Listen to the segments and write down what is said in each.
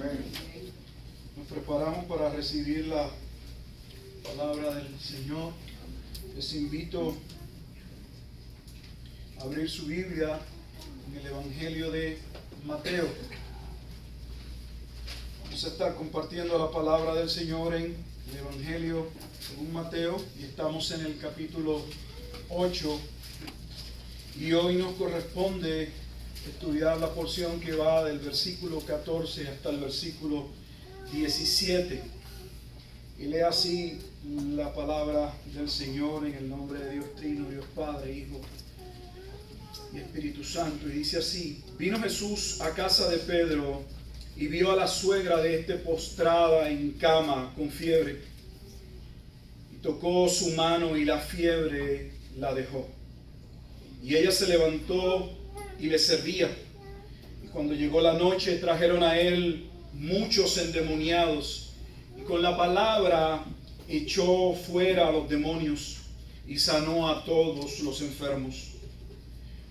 Amén. Nos preparamos para recibir la palabra del Señor. Les invito a abrir su Biblia en el Evangelio de Mateo. Vamos a estar compartiendo la palabra del Señor en el Evangelio según Mateo y estamos en el capítulo 8 y hoy nos corresponde estudiar la porción que va del versículo 14 hasta el versículo 17. Y lea así la palabra del Señor en el nombre de Dios Trino, Dios Padre, Hijo y Espíritu Santo. Y dice así: vino Jesús a casa de Pedro y vio a la suegra de este postrada en cama con fiebre. Y tocó su mano y la fiebre la dejó. Y ella se levantó y le servía. Y cuando llegó la noche trajeron a él muchos endemoniados, y con la palabra echó fuera a los demonios y sanó a todos los enfermos,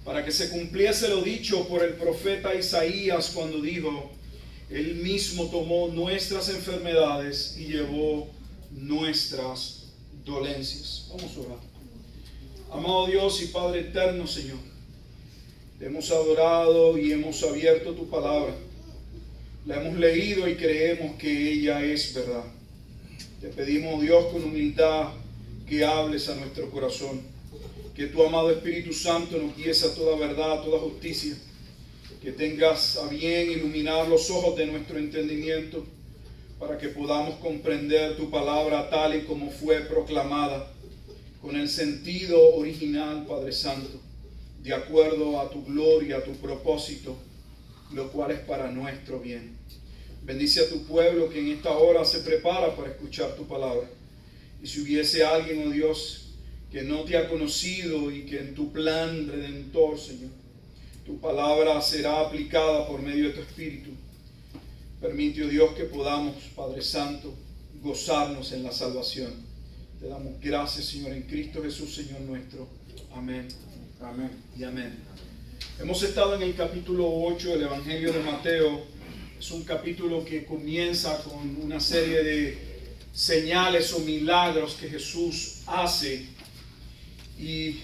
para que se cumpliese lo dicho por el profeta Isaías cuando dijo: él mismo tomó nuestras enfermedades y llevó nuestras dolencias. Vamos a orar. Amado Dios y Padre eterno, Señor, te hemos adorado y hemos abierto tu palabra. La hemos leído y creemos que ella es verdad. Te pedimos, Dios, con humildad que hables a nuestro corazón. Que tu amado Espíritu Santo nos guíes a toda verdad, a toda justicia. Que tengas a bien iluminar los ojos de nuestro entendimiento para que podamos comprender tu palabra tal y como fue proclamada, con el sentido original, Padre Santo, de acuerdo a tu gloria, a tu propósito, lo cual es para nuestro bien. Bendice a tu pueblo que en esta hora se prepara para escuchar tu palabra. Y si hubiese alguien, oh Dios, que no te ha conocido y que en tu plan redentor, Señor, tu palabra será aplicada por medio de tu Espíritu, permite, oh Dios, que podamos, Padre Santo, gozarnos en la salvación. Te damos gracias, Señor, en Cristo Jesús, Señor nuestro. Amén. Amén y amén. Hemos estado en el capítulo 8 del Evangelio de Mateo. Es un capítulo que comienza con una serie de señales o milagros que Jesús hace. Y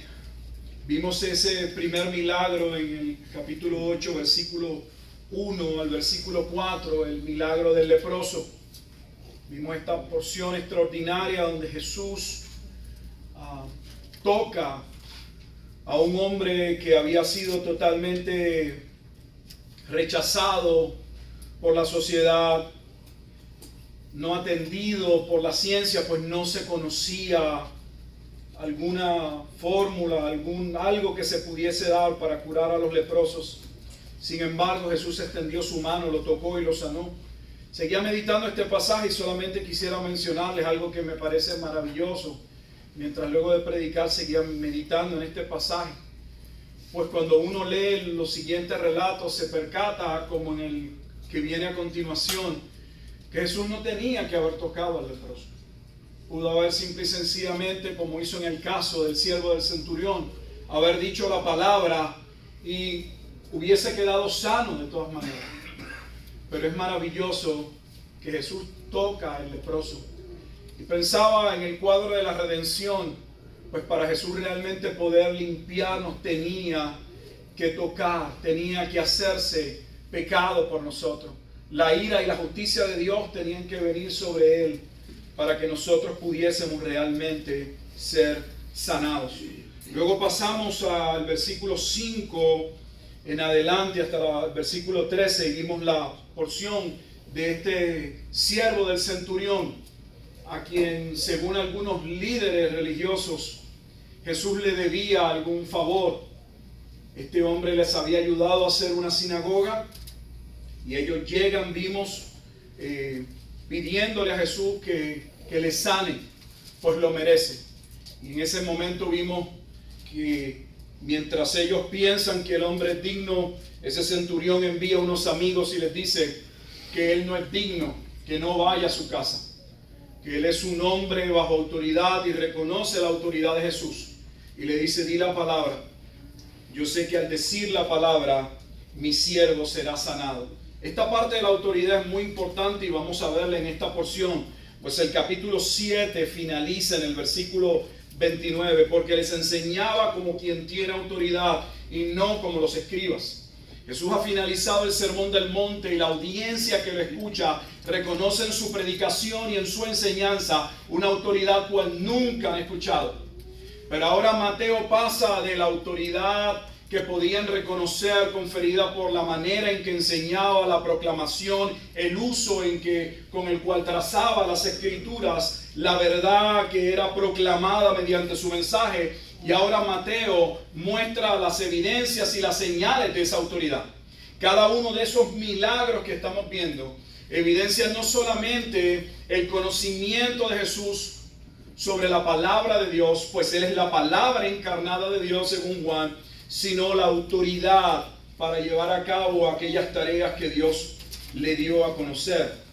vimos ese primer milagro en el capítulo 8, versículo 1 al versículo 4, el milagro del leproso. Vimos esta porción extraordinaria donde Jesús toca a un hombre que había sido totalmente rechazado por la sociedad, no atendido por la ciencia, pues no se conocía alguna fórmula, algo que se pudiese dar para curar a los leprosos. Sin embargo, Jesús extendió su mano, lo tocó y lo sanó. Seguía meditando este pasaje y solamente quisiera mencionarles algo que me parece maravilloso. Mientras luego de predicar seguía meditando en este pasaje, pues cuando uno lee los siguientes relatos se percata, como en el que viene a continuación, que Jesús no tenía que haber tocado al leproso. Pudo haber simple y sencillamente, como hizo en el caso del siervo del centurión, haber dicho la palabra y hubiese quedado sano de todas maneras. Pero es maravilloso que Jesús toca al leproso. Y pensaba en el cuadro de la redención, pues para Jesús realmente poder limpiarnos tenía que tocar, tenía que hacerse pecado por nosotros. La ira y la justicia de Dios tenían que venir sobre Él para que nosotros pudiésemos realmente ser sanados. Luego pasamos al versículo 5 en adelante hasta el versículo 13 y vimos la porción de este siervo del centurión, a quien, según algunos líderes religiosos, Jesús le debía algún favor. Este hombre les había ayudado a hacer una sinagoga y ellos llegan, vimos, pidiéndole a Jesús que le sane, pues lo merece. Y en ese momento vimos que mientras ellos piensan que el hombre es digno, ese centurión envía unos amigos y les dice que él no es digno, que no vaya a su casa, que él es un hombre bajo autoridad y reconoce la autoridad de Jesús. Y le dice: di la palabra. Yo sé que al decir la palabra, mi siervo será sanado. Esta parte de la autoridad es muy importante y vamos a verla en esta porción, pues el capítulo 7 finaliza en el versículo 29, porque les enseñaba como quien tiene autoridad y no como los escribas. Jesús ha finalizado el sermón del monte y la audiencia que lo escucha reconoce en su predicación y en su enseñanza una autoridad cual nunca han escuchado. Pero ahora Mateo pasa de la autoridad que podían reconocer conferida por la manera en que enseñaba, la proclamación, el uso con el cual trazaba las escrituras, la verdad que era proclamada mediante su mensaje. Y ahora Mateo muestra las evidencias y las señales de esa autoridad. Cada uno de esos milagros que estamos viendo evidencia no solamente el conocimiento de Jesús sobre la palabra de Dios, pues Él es la palabra encarnada de Dios según Juan, sino la autoridad para llevar a cabo aquellas tareas que Dios le dio a conocer.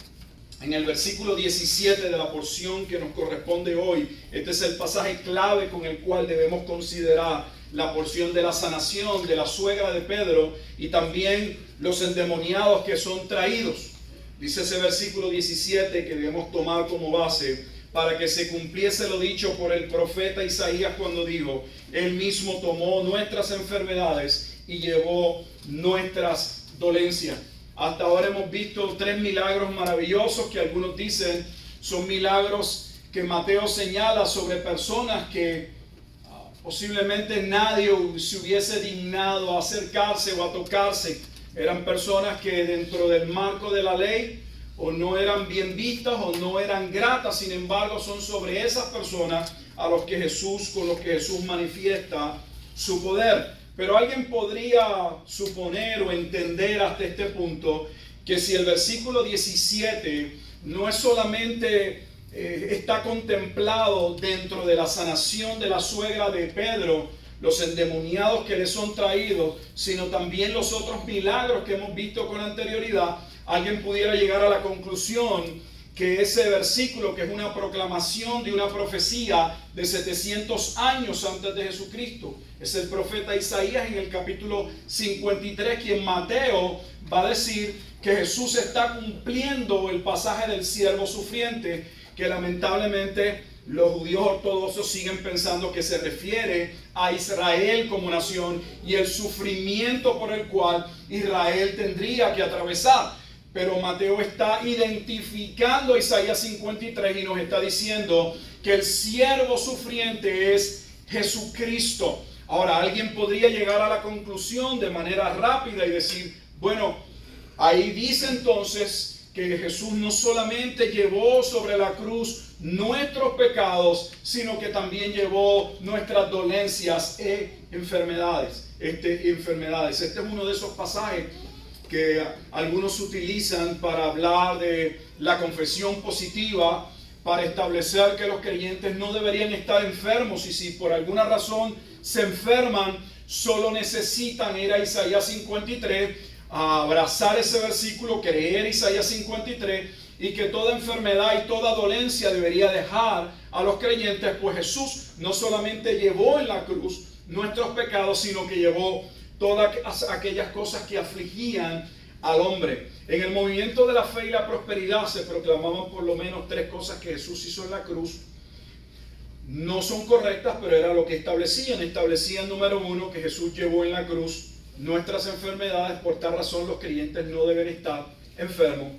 En el versículo 17 de la porción que nos corresponde hoy, este es el pasaje clave con el cual debemos considerar la porción de la sanación de la suegra de Pedro y también los endemoniados que son traídos. Dice ese versículo 17 que debemos tomar como base para que se cumpliese lo dicho por el profeta Isaías cuando dijo: Él mismo tomó nuestras enfermedades y llevó nuestras dolencias. Hasta ahora hemos visto 3 milagros maravillosos que algunos dicen son milagros que Mateo señala sobre personas que posiblemente nadie se hubiese dignado a acercarse o a tocarse. Eran personas que dentro del marco de la ley o no eran bien vistas o no eran gratas. Sin embargo, son sobre esas personas con los que Jesús manifiesta su poder. Pero alguien podría suponer o entender hasta este punto que si el versículo 17 no es solamente está contemplado dentro de la sanación de la suegra de Pedro, los endemoniados que le son traídos, sino también los otros milagros que hemos visto con anterioridad, alguien pudiera llegar a la conclusión que ese versículo, que es una proclamación de una profecía de 700 años antes de Jesucristo, es el profeta Isaías en el capítulo 53, quien Mateo va a decir que Jesús está cumpliendo el pasaje del siervo sufriente, que lamentablemente los judíos ortodoxos siguen pensando que se refiere a Israel como nación y el sufrimiento por el cual Israel tendría que atravesar. Pero Mateo está identificando a Isaías 53 y nos está diciendo que el siervo sufriente es Jesucristo. Ahora, alguien podría llegar a la conclusión de manera rápida y decir, bueno, ahí dice entonces que Jesús no solamente llevó sobre la cruz nuestros pecados, sino que también llevó nuestras dolencias e enfermedades. Este es uno de esos pasajes que algunos utilizan para hablar de la confesión positiva, para establecer que los creyentes no deberían estar enfermos y si por alguna razón se enferman, solo necesitan ir a Isaías 53, a abrazar ese versículo, creer Isaías 53 y que toda enfermedad y toda dolencia debería dejar a los creyentes, pues Jesús no solamente llevó en la cruz nuestros pecados, sino que llevó todas aquellas cosas que afligían al hombre. En el movimiento de la fe y la prosperidad se proclamaban por lo menos 3 cosas que Jesús hizo en la cruz. No son correctas, pero era lo que establecían. Establecían, número 1, que Jesús llevó en la cruz nuestras enfermedades, por tal razón los creyentes no deben estar enfermos.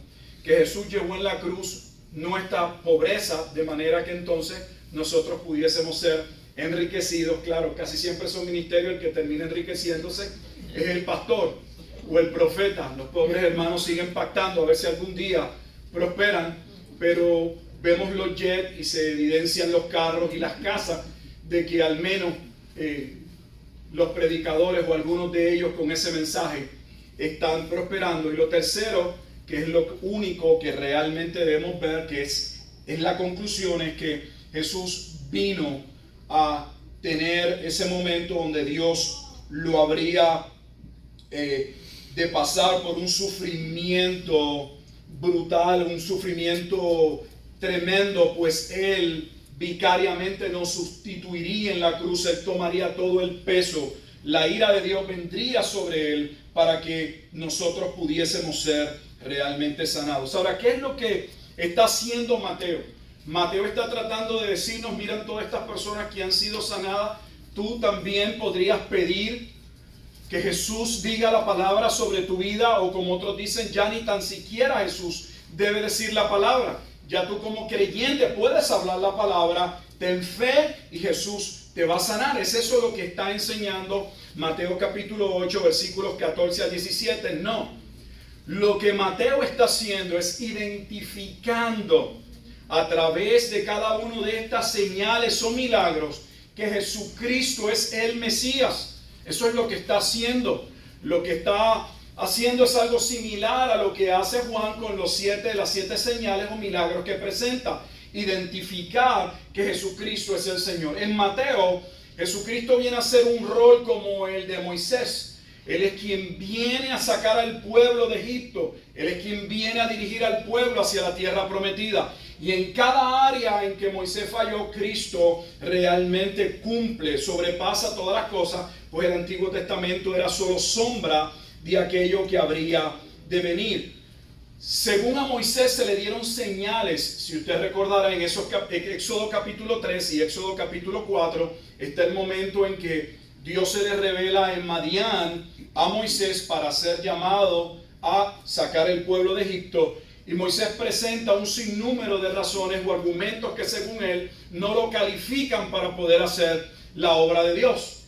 Que Jesús llevó en la cruz nuestra pobreza, de manera que entonces nosotros pudiésemos ser enriquecidos. Claro, casi siempre son ministerios el que termina enriqueciéndose es el pastor o el profeta. Los pobres hermanos siguen pactando a ver si algún día prosperan, pero vemos los jets y se evidencian los carros y las casas de que al menos los predicadores o algunos de ellos con ese mensaje están prosperando. Y lo tercero, que es lo único que realmente debemos ver, que es la conclusión, es que Jesús vino a tener ese momento donde Dios lo habría de pasar por un sufrimiento brutal, un sufrimiento tremendo, pues Él vicariamente nos sustituiría en la cruz. Él tomaría todo el peso, la ira de Dios vendría sobre él para que nosotros pudiésemos ser realmente sanados. Ahora, ¿qué es lo que está haciendo Mateo? Mateo está tratando de decirnos, miren todas estas personas que han sido sanadas, tú también podrías pedir que Jesús diga la palabra sobre tu vida, o como otros dicen, ya ni tan siquiera Jesús debe decir la palabra. Ya tú como creyente puedes hablar la palabra, ten fe y Jesús te va a sanar. Es eso lo que está enseñando Mateo capítulo 8, versículos 14 a 17. No, lo que Mateo está haciendo es identificando a través de cada uno de estas señales o milagros que Jesucristo es el Mesías. Eso es lo que está haciendo. Lo que está haciendo es algo similar a lo que hace Juan con las 7 señales o milagros que presenta. Identificar que Jesucristo es el Señor. En Mateo, Jesucristo viene a hacer un rol como el de Moisés. Él es quien viene a sacar al pueblo de Egipto. Él es quien viene a dirigir al pueblo hacia la tierra prometida. Y en cada área en que Moisés falló, Cristo realmente cumple, sobrepasa todas las cosas, pues el Antiguo Testamento era solo sombra de aquello que habría de venir. Según a Moisés se le dieron señales. Si usted recordará, en Éxodo capítulo 3 y Éxodo capítulo 4 está el momento en que Dios se le revela en Madián a Moisés para ser llamado a sacar el pueblo de Egipto. Y Moisés presenta un sinnúmero de razones o argumentos que según él no lo califican para poder hacer la obra de Dios.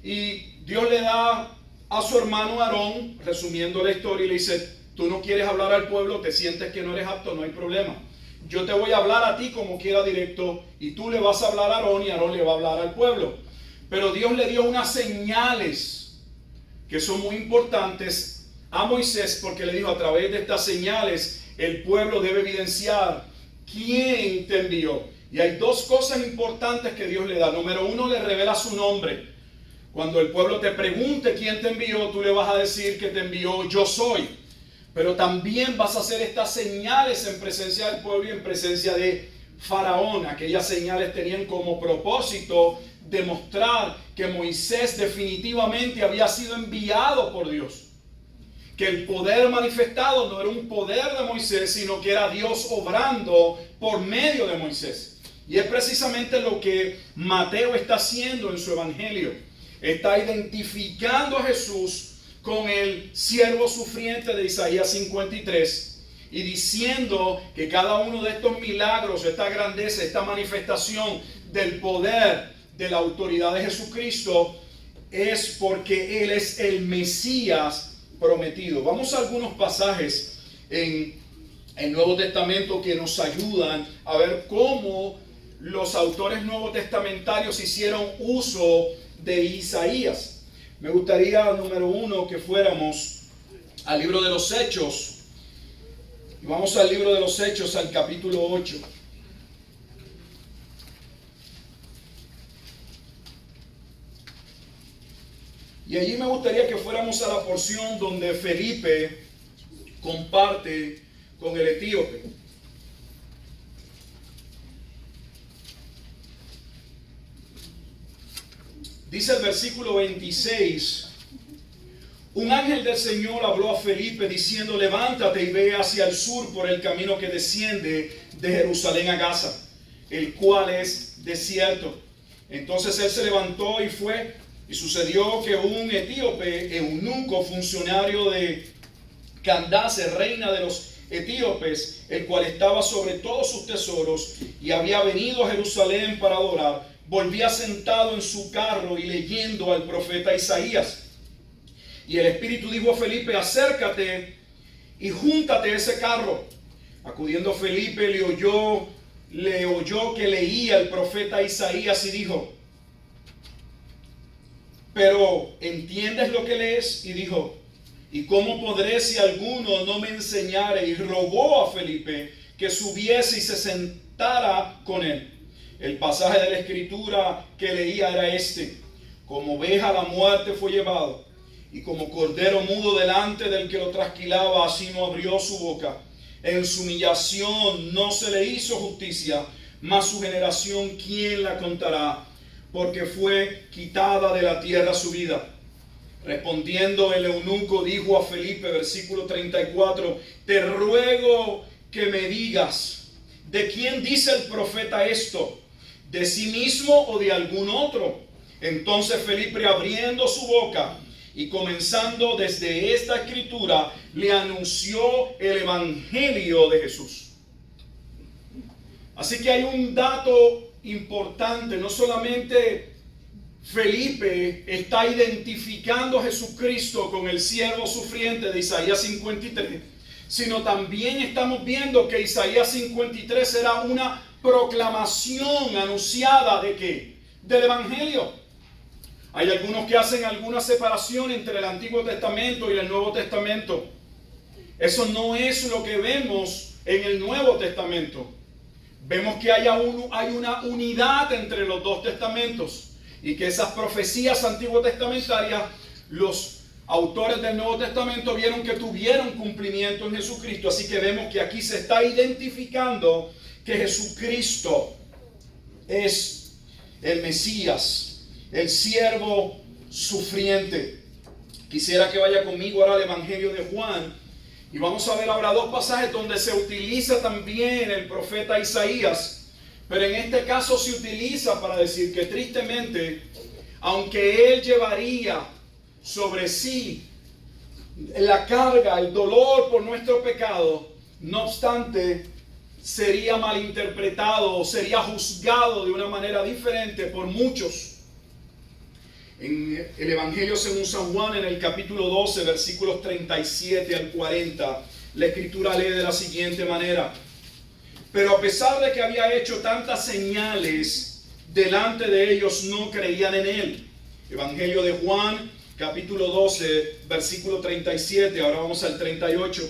Y Dios le da a su hermano Aarón, resumiendo la historia, y le dice, tú no quieres hablar al pueblo, te sientes que no eres apto, no hay problema. Yo te voy a hablar a ti como quiera directo, y tú le vas a hablar a Aarón y Aarón le va a hablar al pueblo. Pero Dios le dio unas señales que son muy importantes a Moisés, porque le dijo, a través de estas señales el pueblo debe evidenciar quién te envió. Y hay dos cosas importantes que Dios le da. Número uno, le revela su nombre. Cuando el pueblo te pregunte quién te envió, tú le vas a decir que te envió yo soy. Pero también vas a hacer estas señales en presencia del pueblo y en presencia de Faraón. Aquellas señales tenían como propósito demostrar que Moisés definitivamente había sido enviado por Dios. Que el poder manifestado no era un poder de Moisés, sino que era Dios obrando por medio de Moisés. Y es precisamente lo que Mateo está haciendo en su evangelio. Está identificando a Jesús con el siervo sufriente de Isaías 53 y diciendo que cada uno de estos milagros, esta grandeza, esta manifestación del poder, de la autoridad de Jesucristo, es porque Él es el Mesías prometido. Vamos a algunos pasajes en el Nuevo Testamento que nos ayudan a ver cómo los autores nuevo testamentarios hicieron uso de Isaías. Me gustaría, número uno, que fuéramos al libro de los Hechos. Y vamos al libro de los Hechos, al capítulo 8. Y allí me gustaría que fuéramos a la porción donde Felipe comparte con el etíope. Dice el versículo 26, un ángel del Señor habló a Felipe diciendo, levántate y ve hacia el sur por el camino que desciende de Jerusalén a Gaza, el cual es desierto. Entonces él se levantó y fue. Y sucedió que un etíope, eunuco, funcionario de Candace, reina de los etíopes, el cual estaba sobre todos sus tesoros y había venido a Jerusalén para adorar, volvía sentado en su carro y leyendo al profeta Isaías. Y el Espíritu dijo a Felipe, acércate y júntate a ese carro. Acudiendo Felipe le oyó que leía el profeta Isaías y dijo, pero ¿entiendes lo que lees? Y dijo, ¿y cómo podré si alguno no me enseñare? Y rogó a Felipe que subiese y se sentara con él. El pasaje de la escritura que leía era este: como oveja a la muerte fue llevado, y como cordero mudo delante del que lo trasquilaba, así no abrió su boca. En su humillación no se le hizo justicia, mas su generación, ¿quién la contará? Porque fue quitada de la tierra su vida. Respondiendo el eunuco dijo a Felipe, versículo 34, te ruego que me digas, ¿de quién dice el profeta esto? ¿De sí mismo o de algún otro? Entonces Felipe, abriendo su boca y comenzando desde esta escritura, le anunció el evangelio de Jesús. Así que hay un dato importante, no solamente Felipe está identificando a Jesucristo con el siervo sufriente de Isaías 53, sino también estamos viendo que Isaías 53 era una proclamación anunciada ¿de qué? Del evangelio. Hay algunos que hacen alguna separación entre el Antiguo Testamento y el Nuevo Testamento. Eso no es lo que vemos en el Nuevo Testamento. Vemos que hay una unidad entre los dos testamentos y que esas profecías antiguo testamentarias, los autores del Nuevo Testamento vieron que tuvieron cumplimiento en Jesucristo. Así que vemos que aquí se está identificando que Jesucristo es el Mesías, el siervo sufriente. Quisiera que vaya conmigo ahora al Evangelio de Juan y vamos a ver ahora dos pasajes donde se utiliza también el profeta Isaías, pero en este caso se utiliza para decir que tristemente, aunque él llevaría sobre sí la carga, el dolor por nuestro pecado, no obstante sería malinterpretado o sería juzgado de una manera diferente por muchos. En el Evangelio según San Juan, en el capítulo 12, versículos 37 al 40, la Escritura lee de la siguiente manera: pero a pesar de que había hecho tantas señales delante de ellos, no creían en él. Evangelio de Juan, capítulo 12, versículo 37, ahora vamos al 38.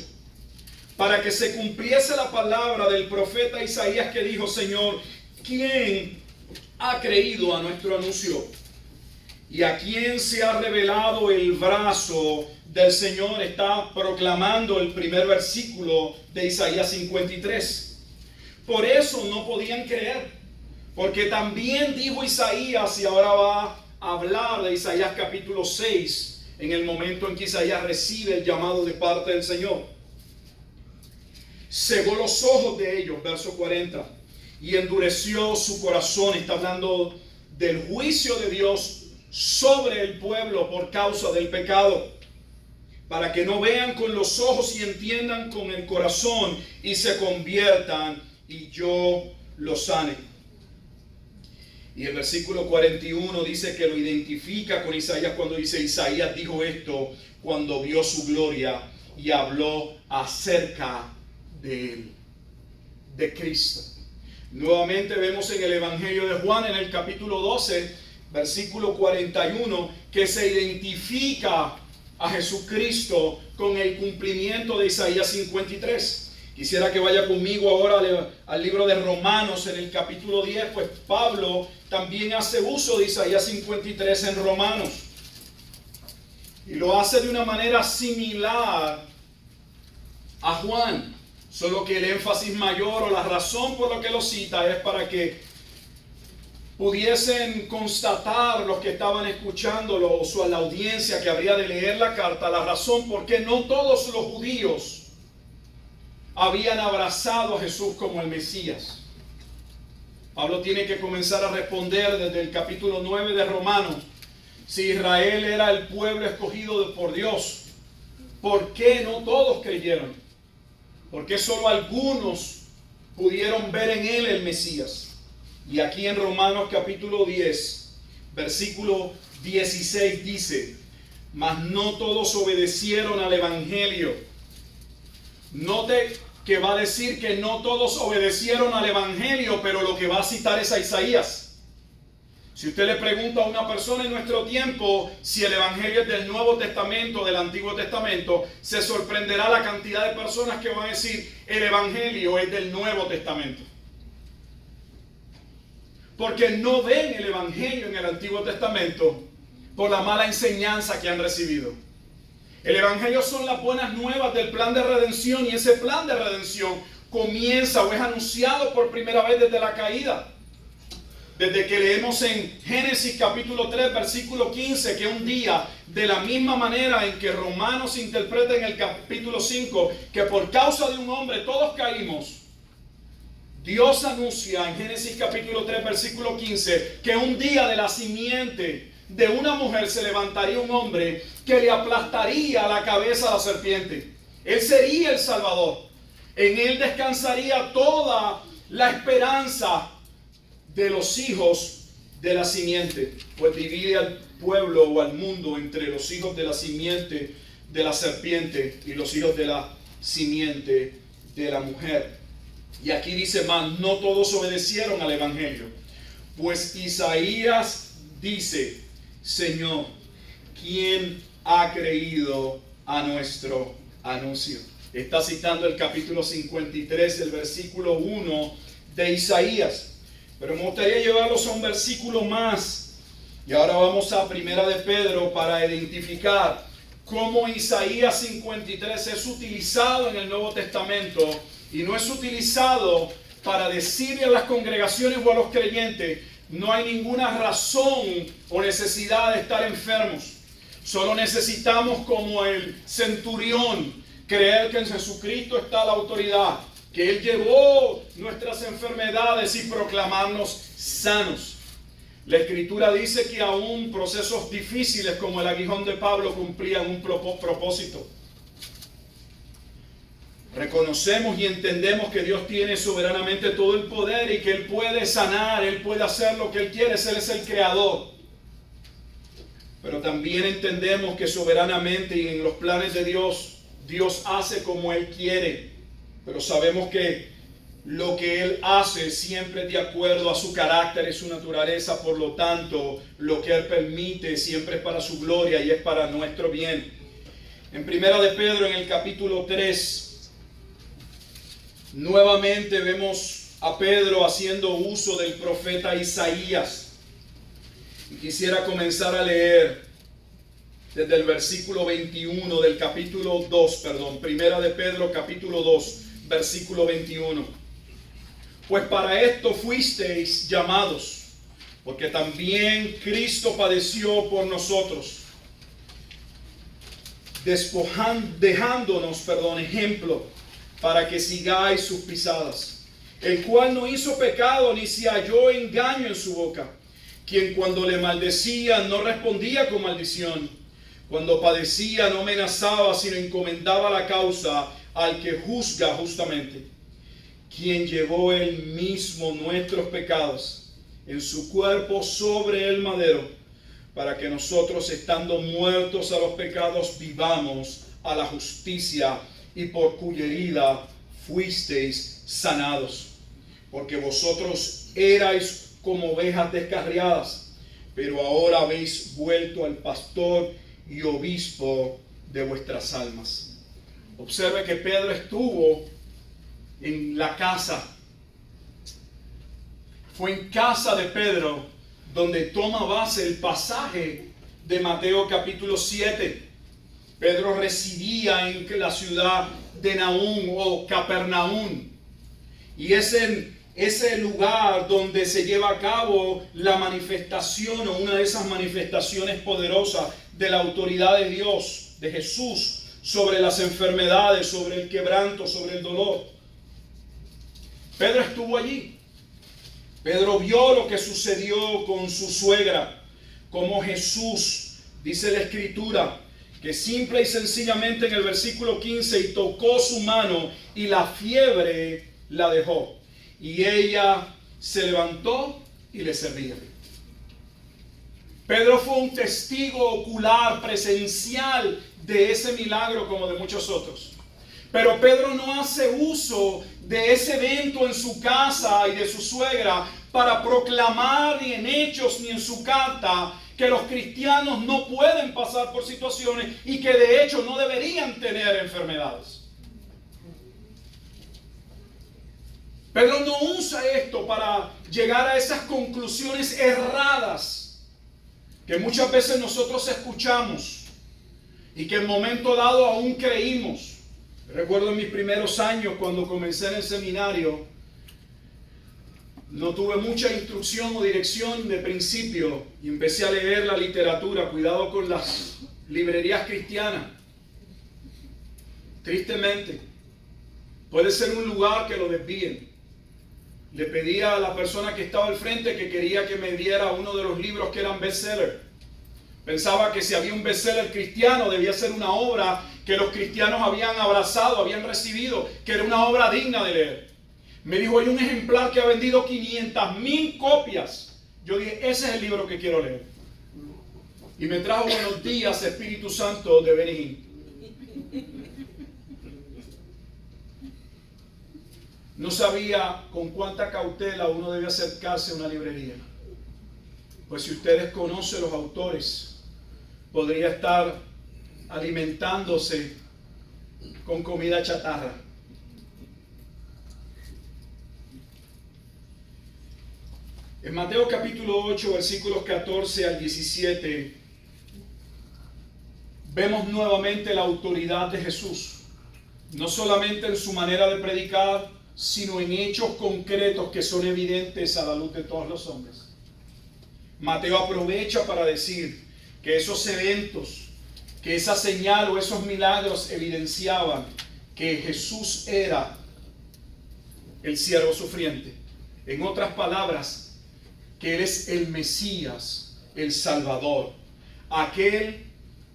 Para que se cumpliese la palabra del profeta Isaías que dijo: Señor, ¿quién ha creído a nuestro anuncio? ¿Y a quién se ha revelado el brazo del Señor? Está proclamando el primer versículo de Isaías 53. Por eso no podían creer, porque también dijo Isaías, y ahora va a hablar de Isaías capítulo 6, en el momento en que Isaías recibe el llamado de parte del Señor. Cegó los ojos de ellos, verso 40, y endureció su corazón. Está hablando del juicio de Dios sobre el pueblo por causa del pecado, para que no vean con los ojos y entiendan con el corazón y se conviertan y yo los sane. Y el versículo 41 dice que lo identifica con Isaías cuando dice: Isaías dijo esto cuando vio su gloria y habló acerca de él, de Cristo. Nuevamente vemos en el Evangelio de Juan, en el capítulo 12, versículo 41, que se identifica a Jesucristo con el cumplimiento de Isaías 53. Quisiera que vaya conmigo ahora al libro de Romanos, en el capítulo 10, pues Pablo también hace uso de Isaías 53 en Romanos. Y lo hace de una manera similar a Juan, solo que el énfasis mayor o la razón por la que lo cita es para que pudiesen constatar los que estaban escuchándolo o la audiencia que habría de leer la carta, la razón por qué no todos los judíos habían abrazado a Jesús como el Mesías. Pablo tiene que comenzar a responder desde el capítulo 9 de Romanos. Si Israel era el pueblo escogido por Dios, ¿por qué no todos creyeron? ¿Por qué solo algunos pudieron ver en él el Mesías? Y aquí en Romanos capítulo 10, versículo 16 dice: mas no todos obedecieron al Evangelio. Note que va a decir que no todos obedecieron al Evangelio, pero lo que va a citar es a Isaías. Si usted le pregunta a una persona en nuestro tiempo si el Evangelio es del Nuevo Testamento o del Antiguo Testamento, se sorprenderá la cantidad de personas que van a decir: el Evangelio es del Nuevo Testamento. Porque no ven el Evangelio en el Antiguo Testamento por la mala enseñanza que han recibido. El Evangelio son las buenas nuevas del plan de redención, y ese plan de redención comienza o es anunciado por primera vez desde la caída. Desde que leemos en Génesis capítulo 3, versículo 15, que un día, de la misma manera en que Romanos interpreta en el capítulo 5, que por causa de un hombre todos caímos, Dios anuncia en Génesis capítulo 3, versículo 15, que un día de la simiente de una mujer se levantaría un hombre que le aplastaría la cabeza a la serpiente. Él sería el Salvador. En él descansaría toda la esperanza de los hijos de la simiente, pues divide al pueblo o al mundo entre los hijos de la simiente de la serpiente y los hijos de la simiente de la mujer. Y aquí dice más, no todos obedecieron al evangelio, pues Isaías dice, Señor, ¿quién ha creído a nuestro anuncio? Está citando el capítulo 53, el versículo 1 de Isaías. Pero me gustaría llevarlos a un versículo más. Y ahora vamos a Primera de Pedro para identificar cómo Isaías 53 es utilizado en el Nuevo Testamento. Y no es utilizado para decirle a las congregaciones o a los creyentes, no hay ninguna razón o necesidad de estar enfermos. Solo necesitamos, como el centurión, creer que en Jesucristo está la autoridad, que Él llevó nuestras enfermedades y proclamarnos sanos. La Escritura dice que aún procesos difíciles como el aguijón de Pablo cumplían un propósito. Reconocemos y entendemos que Dios tiene soberanamente todo el poder y que Él puede sanar, Él puede hacer lo que Él quiere, Él es el creador. Pero también entendemos que soberanamente y en los planes de Dios, Dios hace como Él quiere. Pero sabemos que lo que Él hace siempre es de acuerdo a su carácter y su naturaleza. Por lo tanto, lo que Él permite siempre es para su gloria y es para nuestro bien. En Primera de Pedro, en el capítulo 3, nuevamente vemos a Pedro haciendo uso del profeta Isaías. Y quisiera comenzar a leer desde el versículo 21 del capítulo 2, Primera de Pedro, capítulo 2, versículo 21. Pues para esto fuisteis llamados, porque también Cristo padeció por nosotros, dejándonos ejemplo, para que sigáis sus pisadas, el cual no hizo pecado ni se halló engaño en su boca, quien cuando le maldecía no respondía con maldición, cuando padecía no amenazaba sino encomendaba la causa al que juzga justamente, quien llevó él mismo nuestros pecados en su cuerpo sobre el madero, para que nosotros, estando muertos a los pecados, vivamos a la justicia, y por cuya herida fuisteis sanados. Porque vosotros erais como ovejas descarriadas, pero ahora habéis vuelto al pastor y obispo de vuestras almas. Observe que Pedro estuvo en la casa. Fue en casa de Pedro donde toma base el pasaje de Mateo capítulo 7. Pedro residía en la ciudad de Nahum o Capernaum. Y es en ese lugar donde se lleva a cabo la manifestación o una de esas manifestaciones poderosas de la autoridad de Dios, de Jesús, sobre las enfermedades, sobre el quebranto, sobre el dolor. Pedro estuvo allí. Pedro vio lo que sucedió con su suegra, como Jesús, dice la Escritura, que simple y sencillamente en el versículo 15, y tocó su mano y la fiebre la dejó. Y ella se levantó y le servía. Pedro fue un testigo ocular, presencial de ese milagro como de muchos otros. Pero Pedro no hace uso de ese evento en su casa y de su suegra para proclamar ni en hechos ni en su carta que los cristianos no pueden pasar por situaciones y que de hecho no deberían tener enfermedades. Pedro no usa esto para llegar a esas conclusiones erradas que muchas veces nosotros escuchamos y que en momento dado aún creímos. Recuerdo en mis primeros años cuando comencé en el seminario, no tuve mucha instrucción o dirección de principio y empecé a leer la literatura. Cuidado con las librerías cristianas. Tristemente, puede ser un lugar que lo desvíen. Le pedí a la persona que estaba al frente que quería que me diera uno de los libros que eran bestseller. Pensaba que si había un bestseller cristiano debía ser una obra que los cristianos habían abrazado, habían recibido, que era una obra digna de leer. Me dijo, hay un ejemplar que ha vendido 500,000 copias. Yo dije, ese es el libro que quiero leer. Y me trajo Buenos Días, Espíritu Santo de Benny Hinn. No sabía con cuánta cautela uno debe acercarse a una librería. Pues si ustedes conocen los autores, podría estar alimentándose con comida chatarra. En Mateo capítulo 8, versículos 14 al 17, vemos nuevamente la autoridad de Jesús. No solamente en su manera de predicar, sino en hechos concretos que son evidentes a la luz de todos los hombres. Mateo aprovecha para decir que esos eventos, que esa señal o esos milagros evidenciaban que Jesús era el siervo sufriente. En otras palabras, que Él es el Mesías, el Salvador, aquel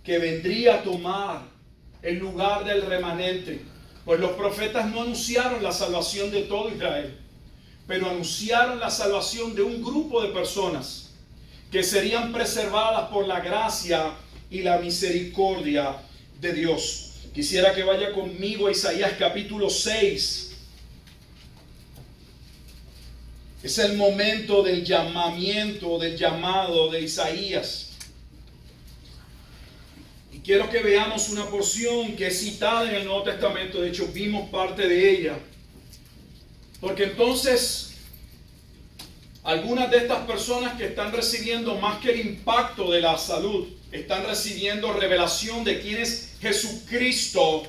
que vendría a tomar el lugar del remanente. Pues los profetas no anunciaron la salvación de todo Israel, pero anunciaron la salvación de un grupo de personas que serían preservadas por la gracia y la misericordia de Dios. Quisiera que vaya conmigo a Isaías capítulo 6. Es el momento del llamamiento, del llamado de Isaías. Y quiero que veamos una porción que es citada en el Nuevo Testamento. De hecho, vimos parte de ella. Porque entonces, algunas de estas personas que están recibiendo más que el impacto de la salud, están recibiendo revelación de quién es Jesucristo,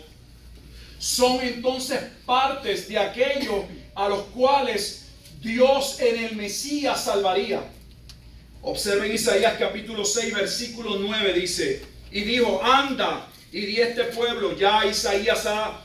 son entonces partes de aquellos a los cuales Dios en el Mesías salvaría. Observen Isaías capítulo 6, versículo 9, dice, y dijo, anda y di a este pueblo. Ya Isaías ha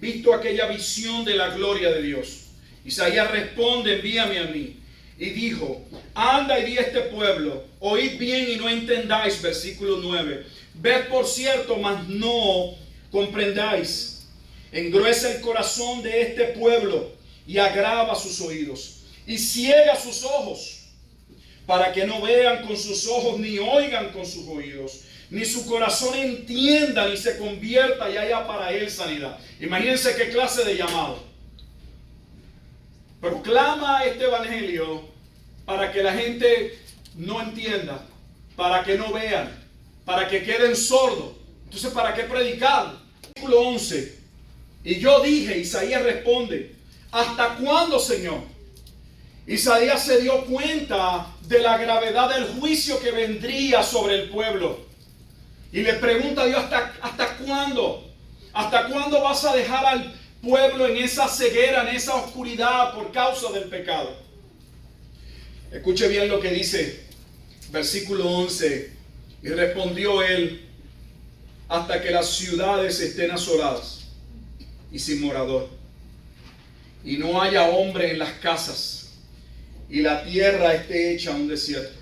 visto aquella visión de la gloria de Dios. Isaías responde, envíame a mí. Y dijo, anda y di a este pueblo, oíd bien y no entendáis, versículo 9. Ved por cierto, mas no comprendáis. Engruesa el corazón de este pueblo y agrava sus oídos. Y ciega sus ojos, para que no vean con sus ojos, ni oigan con sus oídos, ni su corazón entienda, ni se convierta y haya para él sanidad. Imagínense qué clase de llamado. Proclama este evangelio para que la gente no entienda, para que no vean, para que queden sordos. Entonces, ¿para qué predicar? Versículo 11. Y yo dije, Isaías responde, ¿hasta cuándo, Señor? Isaías se dio cuenta de la gravedad del juicio que vendría sobre el pueblo. Y le pregunta a Dios, ¿hasta cuándo? ¿Hasta cuándo vas a dejar al pueblo en esa ceguera, en esa oscuridad por causa del pecado? Escuche bien lo que dice, versículo 11. Y respondió él, hasta que las ciudades estén asoladas y sin morador, y no haya hombre en las casas, y la tierra esté hecha un desierto,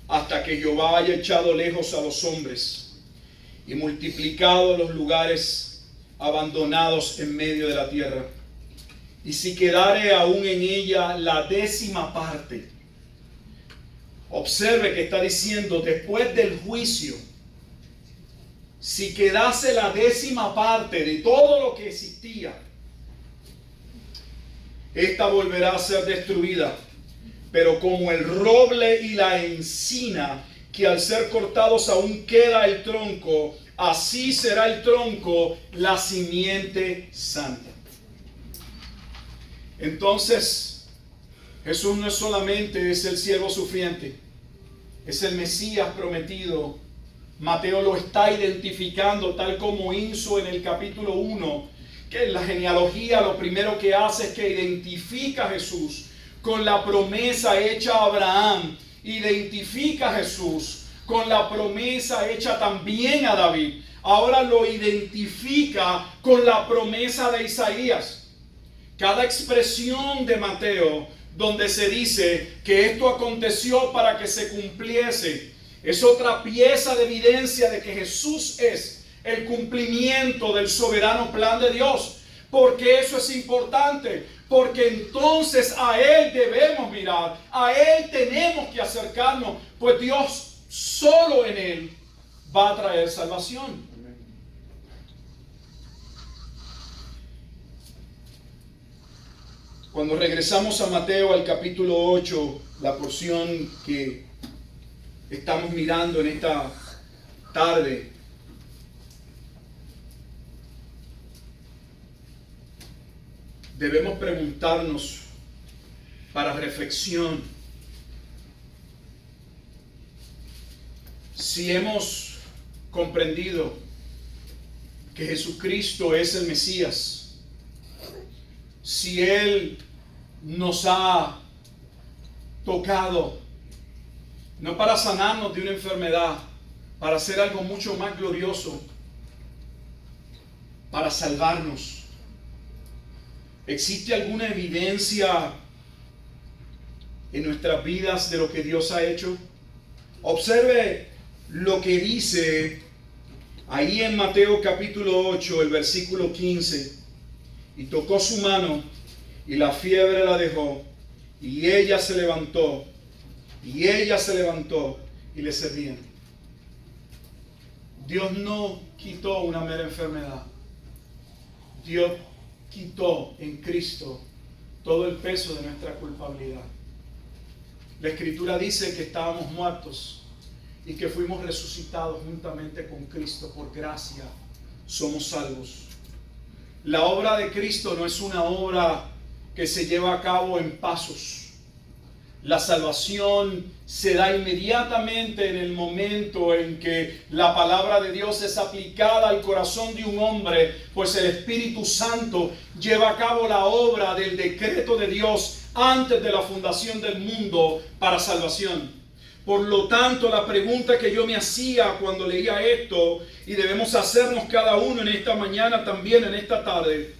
hasta que Jehová haya echado lejos a los hombres y multiplicado los lugares abandonados en medio de la tierra. Y si quedare aún en ella la 10ª parte. Observe que está diciendo, después del juicio, si quedase la 10ª parte de todo lo que existía, esta volverá a ser destruida, pero como el roble y la encina, que al ser cortados aún queda el tronco, así será el tronco, la simiente santa. Entonces, Jesús no es solamente es el siervo sufriente, es el Mesías prometido. Mateo lo está identificando tal como hizo en el capítulo 1, que en la genealogía lo primero que hace es que identifica a Jesús con la promesa hecha a Abraham, identifica a Jesús con la promesa hecha también a David, ahora lo identifica con la promesa de Isaías. Cada expresión de Mateo donde se dice que esto aconteció para que se cumpliese, es otra pieza de evidencia de que Jesús es el cumplimiento del soberano plan de Dios. Porque eso es importante, porque entonces a Él debemos mirar, a Él tenemos que acercarnos, pues Dios solo en Él va a traer salvación. Cuando regresamos a Mateo al capítulo 8, la porción que estamos mirando en esta tarde, debemos preguntarnos para reflexión si hemos comprendido que Jesucristo es el Mesías, si Él nos ha tocado, no para sanarnos de una enfermedad, para hacer algo mucho más glorioso, para salvarnos. ¿Existe alguna evidencia en nuestras vidas de lo que Dios ha hecho? Observe lo que dice ahí en Mateo capítulo 8, el versículo 15. Y tocó su mano, y la fiebre la dejó, y ella se levantó, y le servían. Dios no quitó una mera enfermedad. Dios quitó en Cristo todo el peso de nuestra culpabilidad. La Escritura dice que estábamos muertos y que fuimos resucitados juntamente con Cristo. Por gracia somos salvos. La obra de Cristo no es una obra que se lleva a cabo en pasos. La salvación se da inmediatamente en el momento en que la palabra de Dios es aplicada al corazón de un hombre, pues el Espíritu Santo lleva a cabo la obra del decreto de Dios antes de la fundación del mundo para salvación. Por lo tanto, la pregunta que yo me hacía cuando leía esto, y debemos hacernos cada uno en esta mañana, también en esta tarde: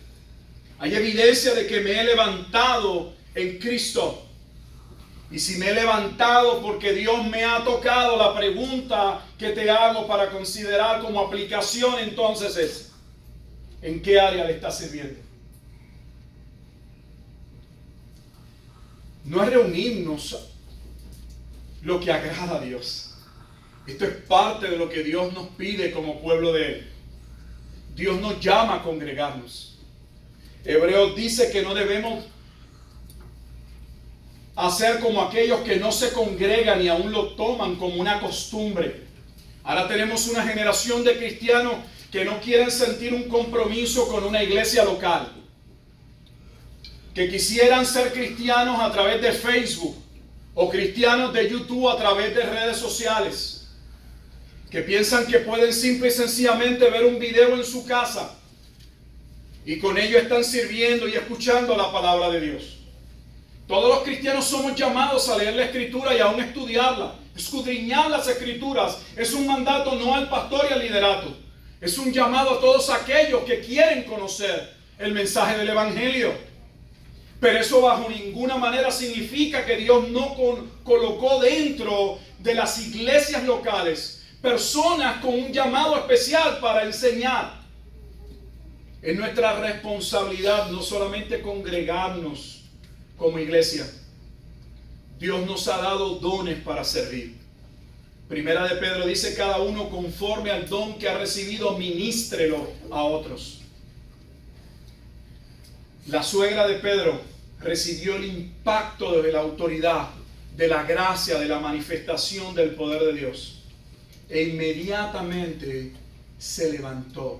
¿hay evidencia de que me he levantado en Cristo? Y si me he levantado porque Dios me ha tocado, la pregunta que te hago para considerar como aplicación entonces es: ¿en qué área le estás sirviendo? No es reunirnos lo que agrada a Dios. Esto es parte de lo que Dios nos pide como pueblo de Él. Dios nos llama a congregarnos. Hebreos dice que no debemos hacer como aquellos que no se congregan y aún lo toman como una costumbre. Ahora tenemos una generación de cristianos que no quieren sentir un compromiso con una iglesia local, que quisieran ser cristianos a través de Facebook o cristianos de YouTube a través de redes sociales, que piensan que pueden simple y sencillamente ver un video en su casa y con ello están sirviendo y escuchando la palabra de Dios. Todos los cristianos somos llamados a leer la Escritura y aún estudiarla, escudriñar las Escrituras. Es un mandato no al pastor y al liderato. Es un llamado a todos aquellos que quieren conocer el mensaje del Evangelio. Pero eso bajo ninguna manera significa que Dios no colocó dentro de las iglesias locales personas con un llamado especial para enseñar. Es nuestra responsabilidad no solamente congregarnos como iglesia. Dios nos ha dado dones para servir. Primera de Pedro dice: cada uno conforme al don que ha recibido, ministrelo a otros. La suegra de Pedro recibió el impacto de la autoridad, de la gracia, de la manifestación del poder de Dios, e inmediatamente se levantó.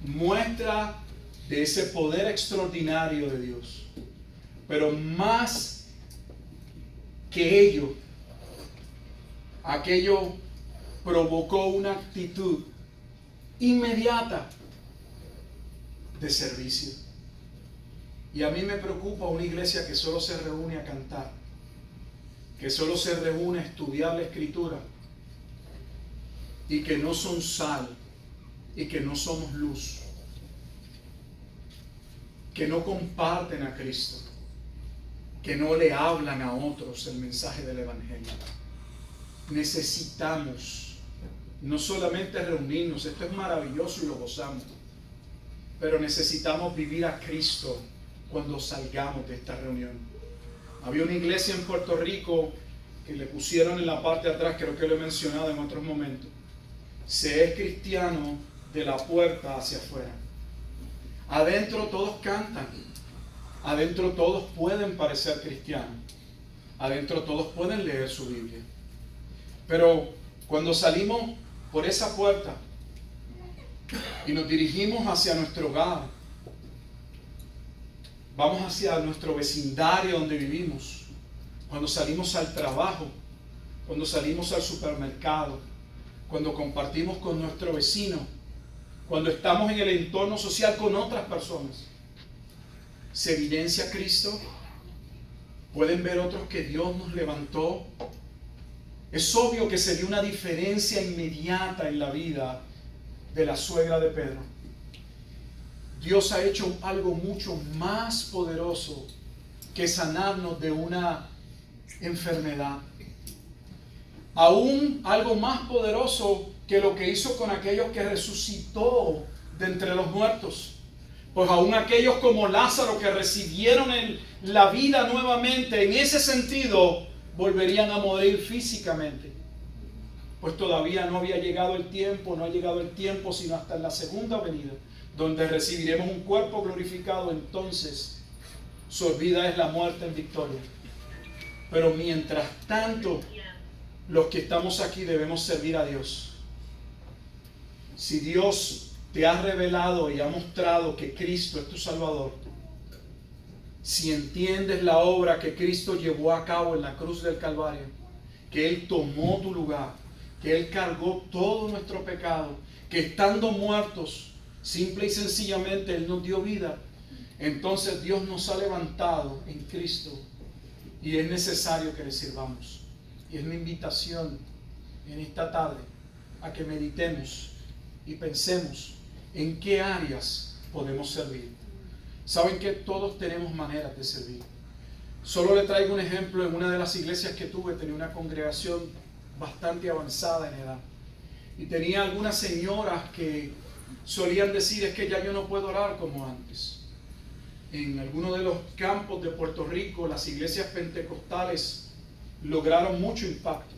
Muestra de ese poder extraordinario de Dios. Pero más que ello, aquello provocó una actitud inmediata de servicio. Y a mí me preocupa una iglesia que solo se reúne a cantar, que solo se reúne a estudiar la Escritura y que no son sal y que no somos luz, que no comparten a Cristo, que no le hablan a otros el mensaje del Evangelio. Necesitamos no solamente reunirnos, esto es maravilloso y lo gozamos, pero necesitamos vivir a Cristo cuando salgamos de esta reunión. Había una iglesia en Puerto Rico que le pusieron en la parte de atrás, creo que lo he mencionado en otros momentos: se es cristiano de la puerta hacia afuera. Adentro todos cantan, adentro todos pueden parecer cristianos, adentro todos pueden leer su Biblia, pero cuando salimos por esa puerta y nos dirigimos hacia nuestro hogar, vamos hacia nuestro vecindario donde vivimos, cuando salimos al trabajo, cuando salimos al supermercado, cuando compartimos con nuestro vecino, cuando estamos en el entorno social con otras personas, ¿se evidencia Cristo? ¿Pueden ver otros que Dios nos levantó? Es obvio que se dio una diferencia inmediata en la vida de la suegra de Pedro. Dios ha hecho algo mucho más poderoso que sanarnos de una enfermedad. Aún algo más poderoso que lo que hizo con aquellos que resucitó de entre los muertos. Pues aún aquellos como Lázaro que recibieron la vida nuevamente, en ese sentido, volverían a morir físicamente. Pues todavía no había llegado el tiempo, no ha llegado el tiempo sino hasta en la segunda venida, donde recibiremos un cuerpo glorificado. Entonces, sorbida es la muerte en victoria. Pero mientras tanto, los que estamos aquí debemos servir a Dios. Si Dios te ha revelado y ha mostrado que Cristo es tu Salvador, si entiendes la obra que Cristo llevó a cabo en la cruz del Calvario, que Él tomó tu lugar, que Él cargó todo nuestro pecado, que estando muertos, simple y sencillamente Él nos dio vida, entonces Dios nos ha levantado en Cristo y es necesario que le sirvamos. Y es mi invitación en esta tarde a que meditemos y pensemos en qué áreas podemos servir. Saben que todos tenemos maneras de servir. Solo le traigo un ejemplo. En una de las iglesias que tuve tenía una congregación bastante avanzada en edad y tenía algunas señoras que solían decir: es que ya yo no puedo orar como antes. En algunos de los campos de Puerto Rico las iglesias pentecostales lograron mucho impacto,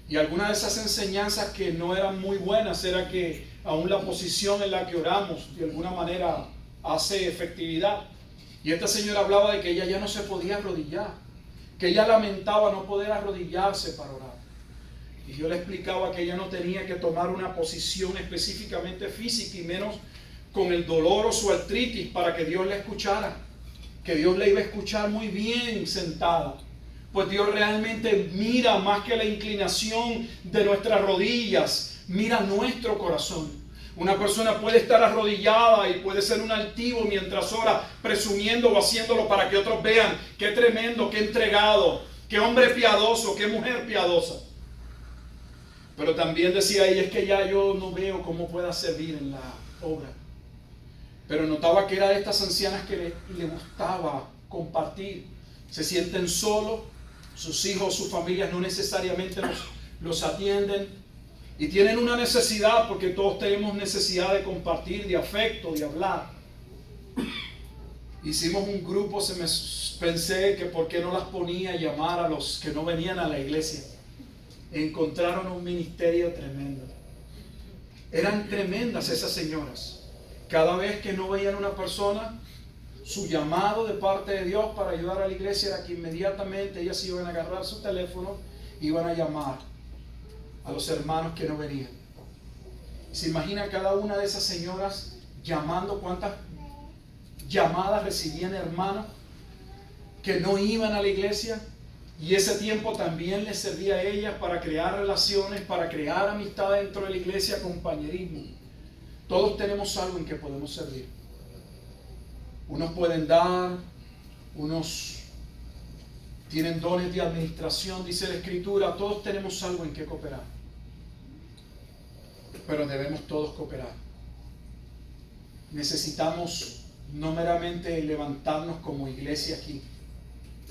y algunas de esas enseñanzas que no eran muy buenas era que aún la posición en la que oramos de alguna manera hace efectividad. Y esta señora hablaba de que ella ya no se podía arrodillar, que ella lamentaba no poder arrodillarse para orar. Y yo le explicaba que ella no tenía que tomar una posición específicamente física, y menos con el dolor o su artritis, para que Dios la escuchara, que Dios la iba a escuchar muy bien sentada. Pues Dios realmente mira más que la inclinación de nuestras rodillas, mira nuestro corazón. Una persona puede estar arrodillada y puede ser un altivo mientras ora, presumiendo o haciéndolo para que otros vean qué tremendo, qué entregado, qué hombre piadoso, qué mujer piadosa. Pero también decía ella: es que ya yo no veo cómo pueda servir en la obra. Pero notaba que era de estas ancianas que le gustaba compartir. Se sienten solos, sus hijos, sus familias no necesariamente los atienden, y tienen una necesidad, porque todos tenemos necesidad de compartir, de afecto, de hablar. Hicimos un grupo, pensé que por qué no las ponía a llamar a los que no venían a la iglesia. Encontraron un ministerio tremendo. Eran tremendas esas señoras. Cada vez que no veían una persona, su llamado de parte de Dios para ayudar a la iglesia era que inmediatamente ellas iban a agarrar su teléfono y iban a llamar a los hermanos que no venían. ¿Se imagina cada una de esas señoras llamando? ¿Cuántas llamadas recibían hermanos que no iban a la iglesia? Y ese tiempo también les servía a ellas para crear relaciones, para crear amistad dentro de la iglesia, compañerismo. Todos tenemos algo en que podemos servir. Unos pueden dar, unos tienen dones de administración, dice la Escritura. Todos tenemos algo en que cooperar, pero debemos todos cooperar. Necesitamos no meramente levantarnos como iglesia aquí,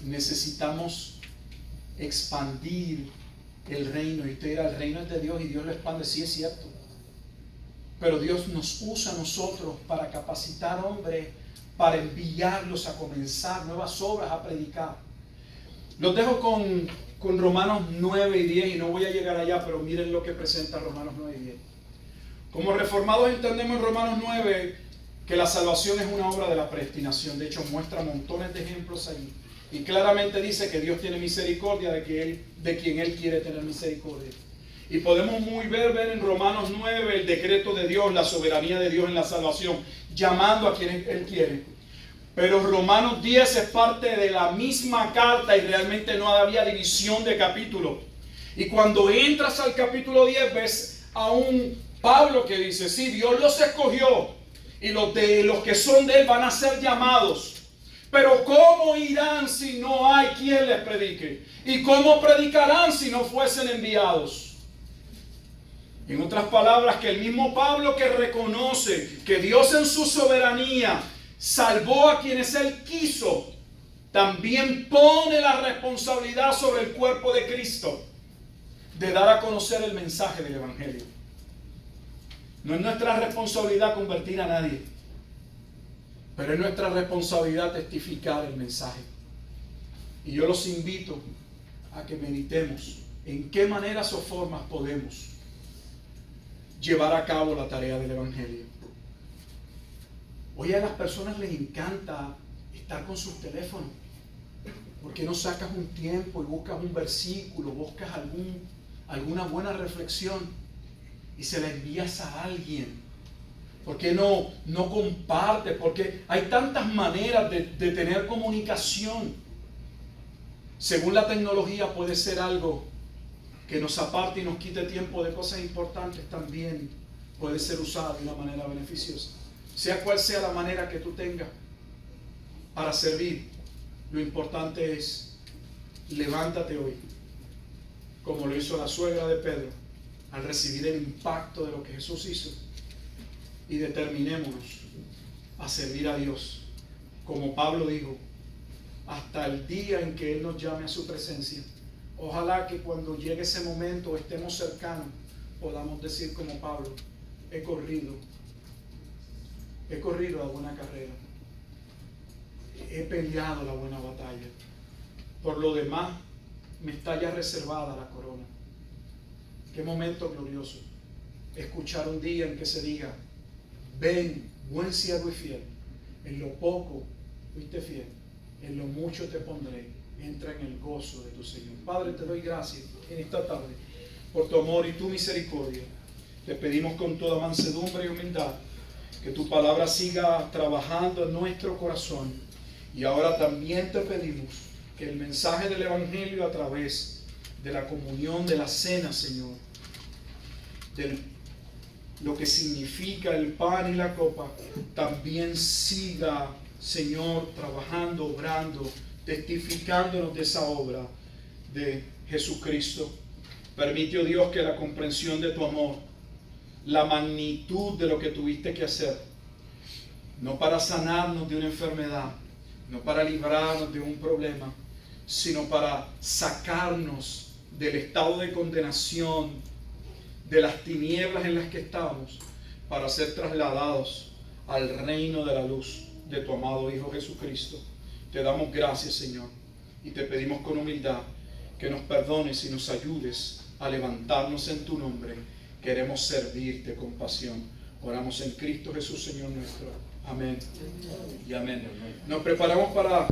necesitamos expandir el reino. Y usted dirá, el reino es de Dios y Dios lo expande. Sí, es cierto, pero Dios nos usa a nosotros para capacitar hombres, para enviarlos a comenzar nuevas obras, a predicar. Los dejo con Romanos 9 y 10, y no voy a llegar allá, pero miren lo que presenta Romanos 9 y 10. Como reformados entendemos en Romanos 9 que la salvación es una obra de la predestinación. De hecho, muestra montones de ejemplos ahí. Y claramente dice que Dios tiene misericordia de quien Él quiere tener misericordia. Y podemos muy ver en Romanos 9 el decreto de Dios, la soberanía de Dios en la salvación, llamando a quien Él quiere. Pero Romanos 10 es parte de la misma carta y realmente no había división de capítulo. Y cuando entras al capítulo 10 ves a un Pablo que dice, sí, Dios los escogió y los que son de Él van a ser llamados. Pero ¿cómo irán si no hay quien les predique? ¿Y cómo predicarán si no fuesen enviados? En otras palabras, que el mismo Pablo que reconoce que Dios en su soberanía salvó a quienes Él quiso, también pone la responsabilidad sobre el cuerpo de Cristo de dar a conocer el mensaje del Evangelio. No es nuestra responsabilidad convertir a nadie, pero es nuestra responsabilidad testificar el mensaje. Y yo los invito a que meditemos en qué maneras o formas podemos llevar a cabo la tarea del Evangelio. Hoy a las personas les encanta estar con sus teléfonos. ¿Por qué no sacas un tiempo y buscas un versículo, buscas alguna buena reflexión y se la envías a alguien? ¿Por qué no compartes? Porque hay tantas maneras de tener comunicación. Según la tecnología puede ser algo que nos aparte y nos quite tiempo de cosas importantes, también puede ser usada de una manera beneficiosa. Sea cual sea la manera que tú tengas para servir, lo importante es levántate hoy, como lo hizo la suegra de Pedro, al recibir el impacto de lo que Jesús hizo, y determinémonos a servir a Dios, como Pablo dijo, hasta el día en que Él nos llame a su presencia. Ojalá que cuando llegue ese momento, estemos cercanos, podamos decir como Pablo, he corrido la buena carrera, he peleado la buena batalla, por lo demás me está ya reservada la corona. Qué momento glorioso escuchar un día en que se diga, ven, buen siervo y fiel, en lo poco fuiste fiel, en lo mucho te pondré, entra en el gozo de tu Señor. Padre, te doy gracias en esta tarde por tu amor y tu misericordia. Te pedimos con toda mansedumbre y humildad que tu palabra siga trabajando en nuestro corazón. Y ahora también te pedimos que el mensaje del Evangelio, a través de la comunión, de la cena, Señor, de lo que significa el pan y la copa, también siga, Señor, trabajando, obrando, testificándonos de esa obra de Jesucristo. Permite, oh Dios, que la comprensión de tu amor, la magnitud de lo que tuviste que hacer, no para sanarnos de una enfermedad, no para librarnos de un problema, sino para sacarnos del estado de condenación, de las tinieblas en las que estábamos, para ser trasladados al reino de la luz de tu amado Hijo Jesucristo. Te damos gracias, Señor, y te pedimos con humildad que nos perdones y nos ayudes a levantarnos en tu nombre. Queremos servirte con pasión. Oramos en Cristo Jesús, Señor nuestro. Amén y amén. Nos preparamos para